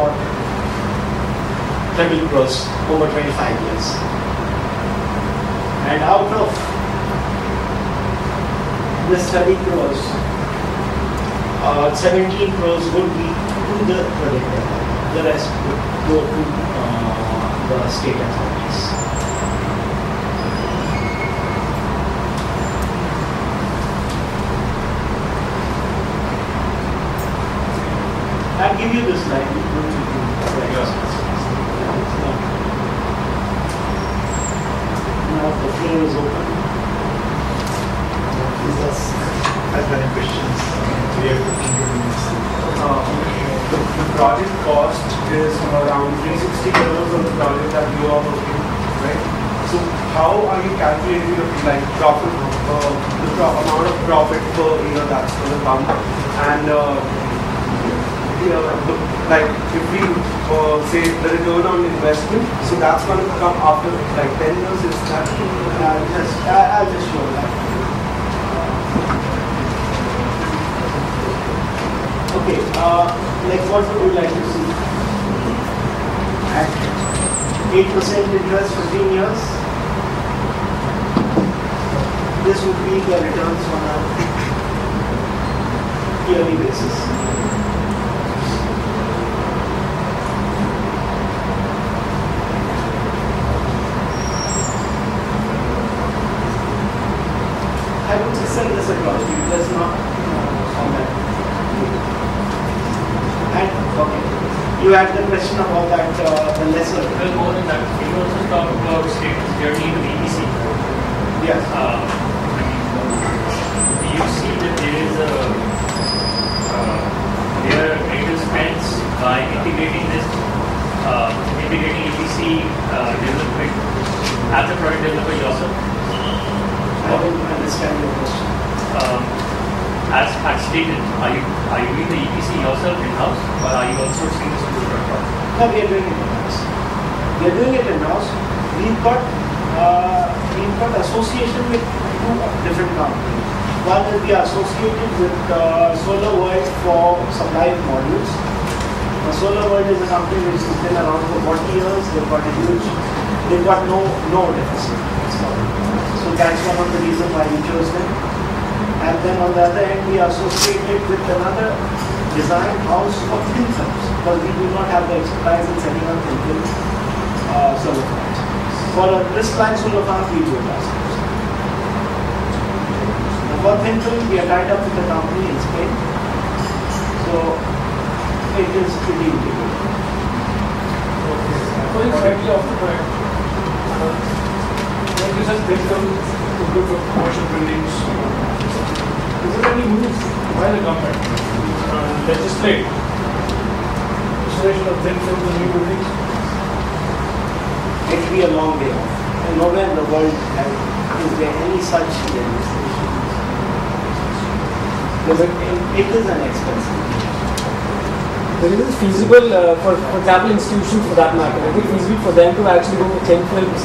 about 30 crores over 25 years. And out of this 30 crores, 17 crores would be to the project developer. The rest would go to the state authorities. I'll give you this slide. Now the floor is open. Jesus has many questions. We have 15 minutes. The project cost is around 360 crores on the project that you are working, right? So how are you calculating the profit, the amount of profit per year that's going to come? And if we say the return on investment, so that's going to come after 10 years. Is that? I'll just show that. Okay, what would you like to see? At 8% interest, 15 years. This would be the returns on a yearly basis. I would just send this across to you. Let's not on that. And okay, you had the question about that the lesser. Well, more than that, you also talk about state's journey to EPC. Yes. Do you see that there is there are greater spends by integrating this, integrating EPC development as a product developer yourself? I don't understand your question. As stated, are you doing the EPC yourself in-house, or are you outsourcing this to the third party? No, we are doing it in-house. We are doing it in-house. We've got association with two different companies. One is we are associated with Solar World for supply of modules. Solar World is a company which has been around for 40 years. They've got no deficit. So that's one of the reasons why we chose them. And then on the other end, we are associated with another design house for thin films, because we do not have the expertise in setting up thin film solar farms. For a crystalline solar farm, we do it ourselves. For thin film, we are tied up with a company in Spain, so it is pretty integrated. Going slightly off the point, like you said, thin film is good for commercial buildings. Is there any move by the government legislate installation of thin film in new buildings? It will be a long way off. And nowhere in the world is there any such legislation. It is an expensive. But it is feasible for example, institutions for that matter. It is feasible for them to actually go with thin films,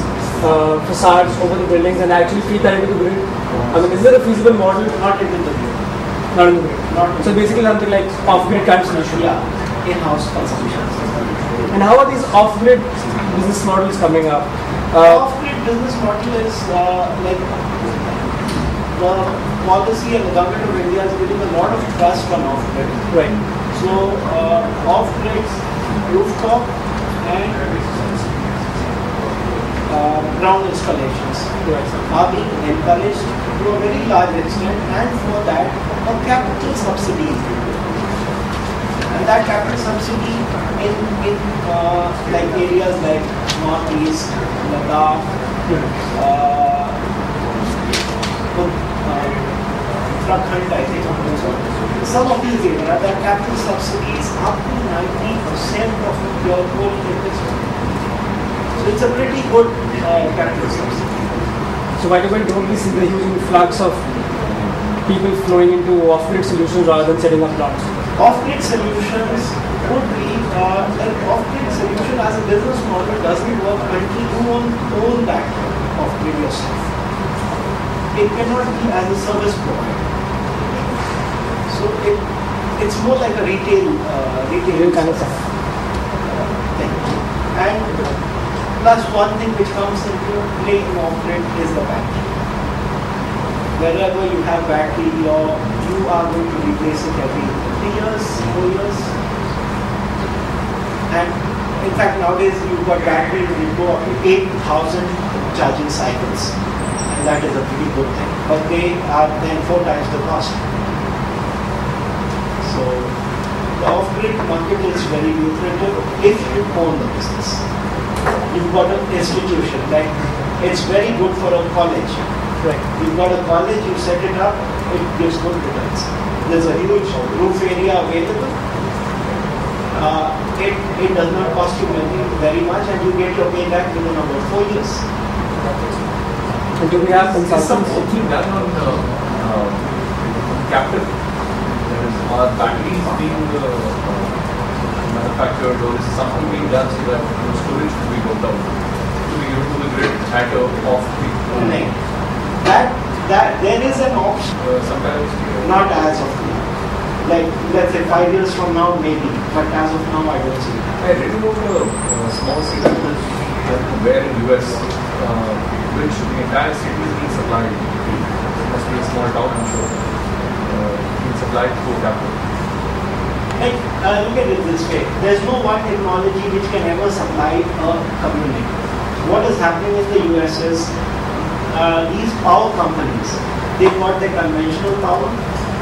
facades over the buildings and actually feed that into the grid. I mean, is there a feasible model? Not into the grid. Not in the grid. So basically something like off-grid kind of solution. Yeah, in-house consumption. And how are these off-grid business models coming up? Off-grid business model is like the policy and the government of India is giving a lot of trust on off-grid. Right. So off-grid, rooftop and ground installations are being encouraged to a very large extent, and for that a capital subsidy is given. And that capital subsidy in like areas like Northeast, Ladakh, Uttarakhand, I think, some of these areas, the capital subsidies up to 90% of your whole investment. So it's a pretty good capital subsidy. So why don't we see the huge influx of people flowing into off-grid solutions rather than setting up plants? Off-grid solutions would be like off-grid solution as a business model doesn't work until you own that off-grid yourself. It cannot be as a service provider. So it's more like a retail kind of stuff. Plus one thing which comes into play in off-grid is the battery. Wherever you have battery, you are going to replace it every 3 years, 4 years. And in fact, nowadays you've got batteries that go up to 8,000 charging cycles. And that is a pretty good thing. But they are then 4 times the cost. So the off-grid market is very lucrative if you own the business. You've got an institution, like it's very good for a college. Right. You've got a college, you set it up, it gives good returns. There's a huge roof area available. It does not cost you very much, and you get your payback within about 4 years. And do we have consultants? Is some working done on captive? There is batteries being manufactured, or is something being done so that storage could be worked out to be given to the grid at off-peak? That there is an option. Sometimes Not as of now. Like let's say 5 years from now maybe, but as of now I don't see it. I read about a small city where in US, which the entire city is being supplied. It must be a small town, I'm sure. Being supplied through capital. Like, look at it this way. There's no one technology which can ever supply a community. What is happening in the US is these power companies, they've got the conventional power,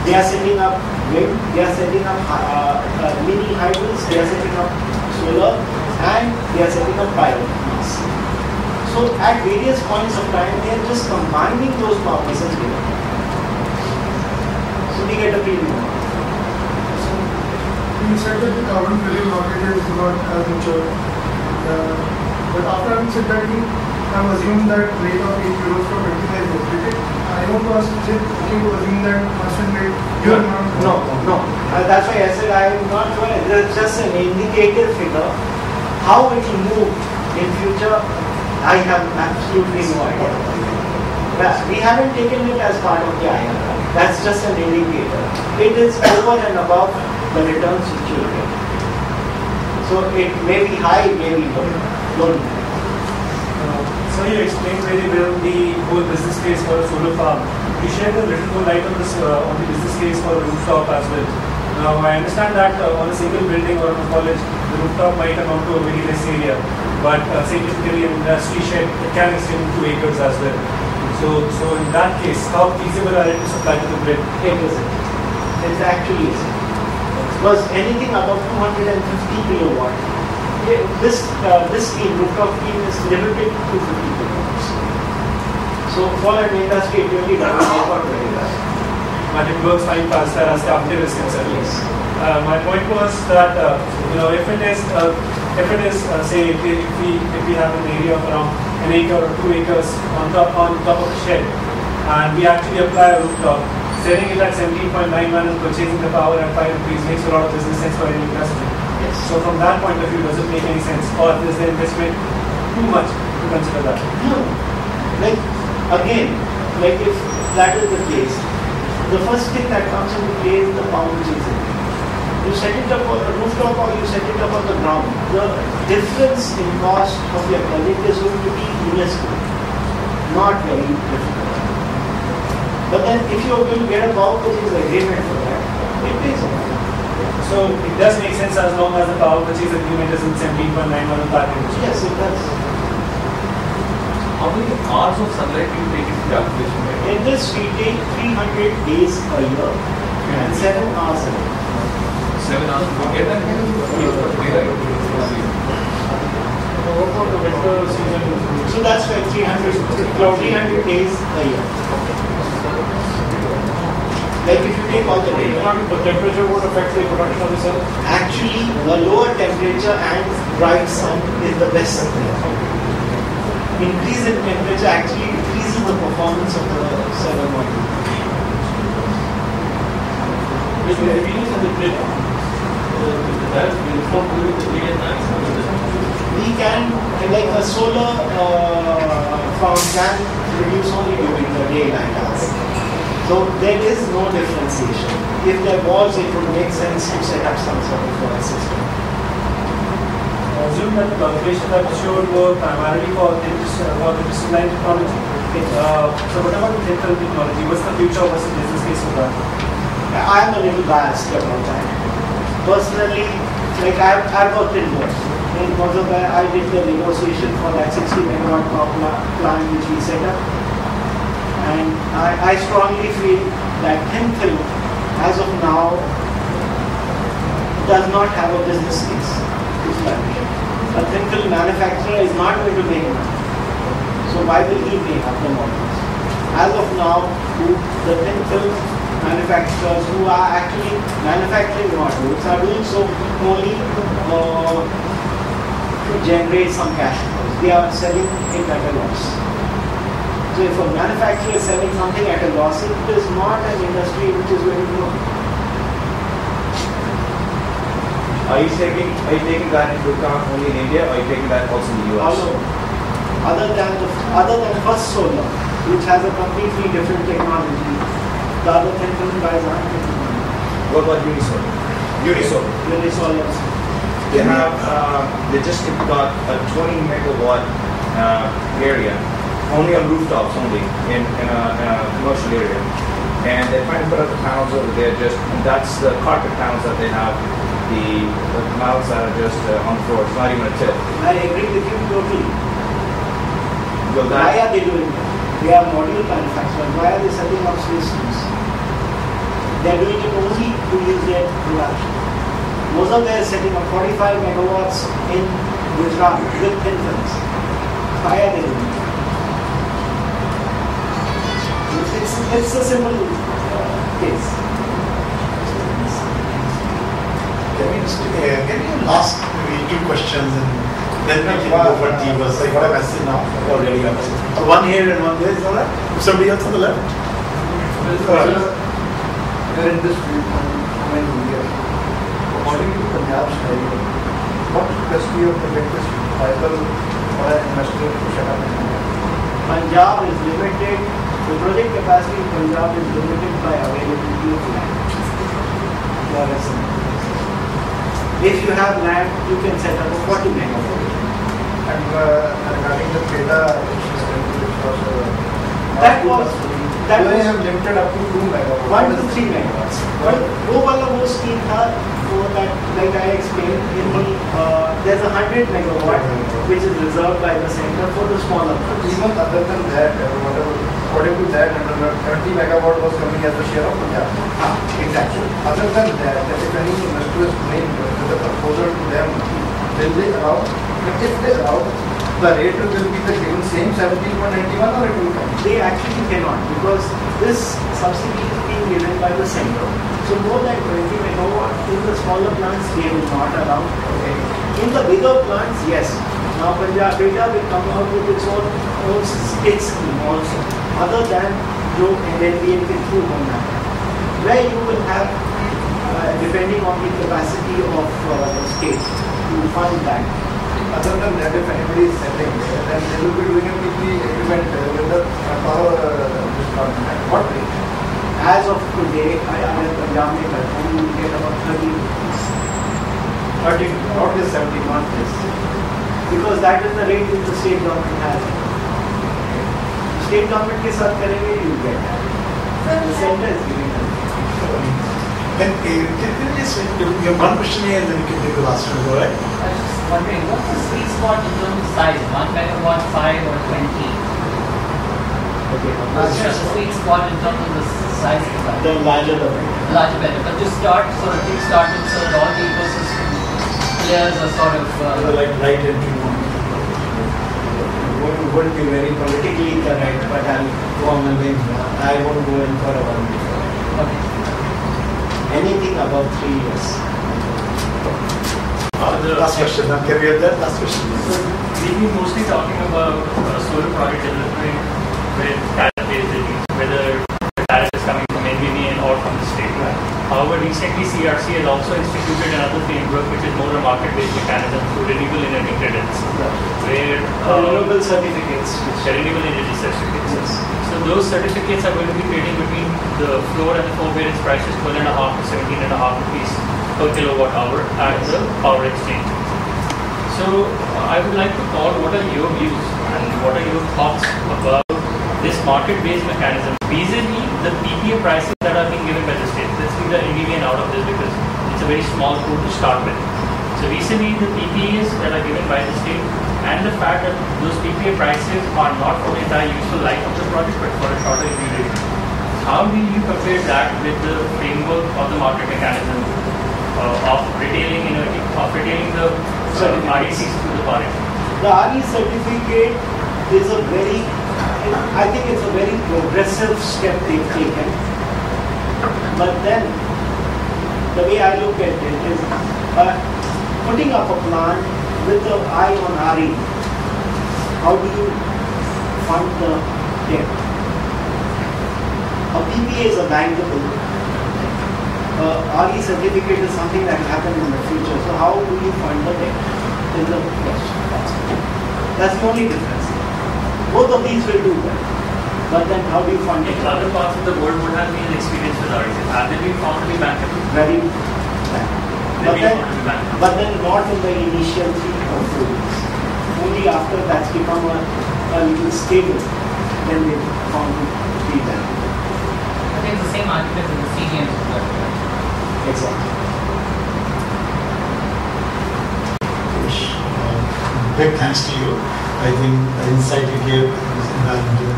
they are setting up wind, they are setting up mini hybrids, they are setting up solar, and they are setting up biomass. So at various points of time, they are just combining those powers together. So we get a premium. You said that the carbon credit market is not as mature. But after having said that, I'm assuming that rate of 8 euros for 25 years. I don't know, is it okay to assume that constant rate? No. That's why I said I am not sure. It's just an indicative figure. How it will move in future, I have absolutely no idea. We haven't taken it as part of the IRR. That's just an indicator. It is over and above the returns which you get. So it may be high, it may be low. So you explained very well the whole business case for a solar farm. You shed a little more light on this on the business case for a rooftop as well. Now I understand that on a single building or on a college, the rooftop might amount to a very less area, but significantly an industry shed it can extend to acres as well. So in that case, how feasible are it to supply to the grid? It isn't. It actually isn't. Because anything above 250 kilowatt, this scheme, rooftop scheme is limited to 50 kilowatts. So for an industry, it really doesn't work out very well. But it works fine as far as captive is concerned. Yes. My point was that if it is say if we have an area of around an acre or 2 acres on top of a shed, and we actually apply a rooftop, selling it at 17.91 and purchasing the power at 5 rupees makes a lot of business sense for any industry. Yes. So from that point of view, does it make any sense, or is the investment too much to consider that? No. Like if that is the case, the first thing that comes into play is the power purchasing. You set it up on a rooftop or you set it up on the ground. The difference in cost of your project is going to be minuscule, not very difficult. But then if you are going to get a power purchase agreement for that, it pays off. So it does make sense as long as the power purchase agreement is in 17.91 package. Yes, it does. How many hours of sunlight do you take into calculation? In this, we take 300 days a year and 7 hours a day. 7 hours. You get that daylight. What about the winter season? So that's why 300 days a year. Like if you take all the data. The temperature would affect the production of the cell? Actually, the lower temperature and bright sun is the best supply. Increase in temperature actually increases the performance of the solar module. With the experience of the grid, that will inform during the day and night. We can, like a solar farm can produce only during the daylight hours. So there is no differentiation. If there was, it would make sense to set up some sort of system. assume that the calculations that you showed were primarily for the crystalline technology. So what about the thin film technology? What's the future? What's the business case for that? I am a little biased about that. Personally, like I've worked in both. In Aggarwal, I did the negotiation for that 60 megawatt power plant which we set up. And I strongly feel that thin film, as of now, does not have a business case. A thin film manufacturer is not going to make money. So why will he make up the models? As of now, the thin film manufacturers who are actually manufacturing modules are doing so only to generate some cash flows. They are selling it at a loss. So if a manufacturer is selling something at a loss, it is not an industry which is going to grow. Are you taking that into account only in India, or are you taking that also in the US? Other than First Solar, which has a completely different technology, the other thin film guys aren't taking money. What about Unisolar? Unisolar. They just got a 20 megawatt area, only on rooftops only, in a commercial area. And they're trying to put up the panels over there, and that's the carpet panels that they have, the panels that are just on the floor, it's not even a tip. I agree with you totally. Well, why are they doing that? They are module manufacturers. Why are they setting up systems? They are doing it only to use their production. Mozambique is setting up 45 megawatts in Gujarat with thin films. Why are they doing it? It's a simple case. Can you last maybe 2 questions and then we can go for T-Bus? I got a message now already. One here and one there, is that right? Somebody else on the left? You're in this field for many years. According to Punjab study, what capacity of project is viable for an investor to set up in India? Punjab is limited, the project capacity in Punjab is limited by availability of land. If you have land, you can set up a 40 megawatt. And regarding the data, that they was have limited up to 2 megawatts. 1 to 3 megawatts. But वो scheme था, that, like I explained, there's a 100 megawatt which is reserved by the center for the smaller plants. Even other than that, according to that, 30 megawatt was coming as the share of Punjab. Exactly. Other than that, if any investor is going with a proposal to them, will they allow? If they allow, the rate will be the given same 17.91 or it will come? They actually cannot, because this subsidy is being given by the center. So more than 20 megawatt in the smaller plants they will not allow. Okay. In the bigger plants, yes. Now Punjab data will come out with its own state scheme also, other than जो NLBN के through होना है, where you will have depending on the capacity of the state to fund that. Other than that, if anybody is selling, then they will be doing a weekly agreement with the power department. What rate? As of today, I am in Punjab में करता हूँ, you get about 30 rupees. 30, not this 70, not this. Because that is the rate which the state government has. State government के साथ करेंगे, you get that. The center is giving that. Then can you just you have one question here and then you can take the last one. Go ahead. I was just wondering, what's the sweet spot in terms of size? 1 megawatt, 5 or 20? Okay. What's the sweet spot in terms of the size of that? The larger the better. Larger better. But to start, sort of kick-starting so that all the ecosystem players are sort of... like right entry point. Wouldn't be very politically correct, but I'll go on the range. I won't go in for a 1 meter. Okay. Anything above 3 years. Last question. Can we have that last question? So we've been mostly talking about solar project development with tariff-based regimes, whether the tariff is coming from NVVN or from the state. However, recently CRC has also instituted another framework which is more a market-based mechanism through renewable energy credits, where renewable certificates. Renewable energy certificates. So those certificates are going to be trading between the floor and the forbearance prices 12.5 to 17.5 rupees per kilowatt hour at the power exchange. So I would like to call what are your views and what are your thoughts about this market-based mechanism vis-a-vis the PPA prices that are being given by the state. Let's leave the NVVN out of this because it's a very small pool to start with. So vis-a-vis the PPAs that are given by the state and the fact that those PPA prices are not for the entire useful life of the project but for a shorter duration. How do you compare that with the framework of the market mechanism of retailing energy, of retailing the RECs to the power? The RE certificate is a very, I think it's a very progressive step they've taken. But then, the way I look at it is putting up a plan with the eye on RE. How do you fund the debt? A PPA is a bankable. RE certificate is something that will happen in the future. So how do you fund the debt? Is the question. That's the only difference. Both of these will do well. But then how do you fund it? Other parts of the world would have been experienced with REs. Have they been found to be bankable? Very bankable. But then not in the initial 3 or 4 years. Only after that's become a little stable, then they found to be bankable. I think it's the same argument in the CDMs as well. Exactly. Big thanks to you. I think the insight you gave is invaluable.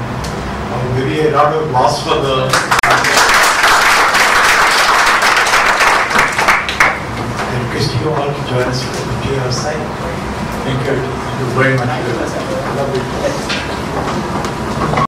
Maybe a round of applause for the. I request you all to join us for the PPA side. Thank you very much. Thank you.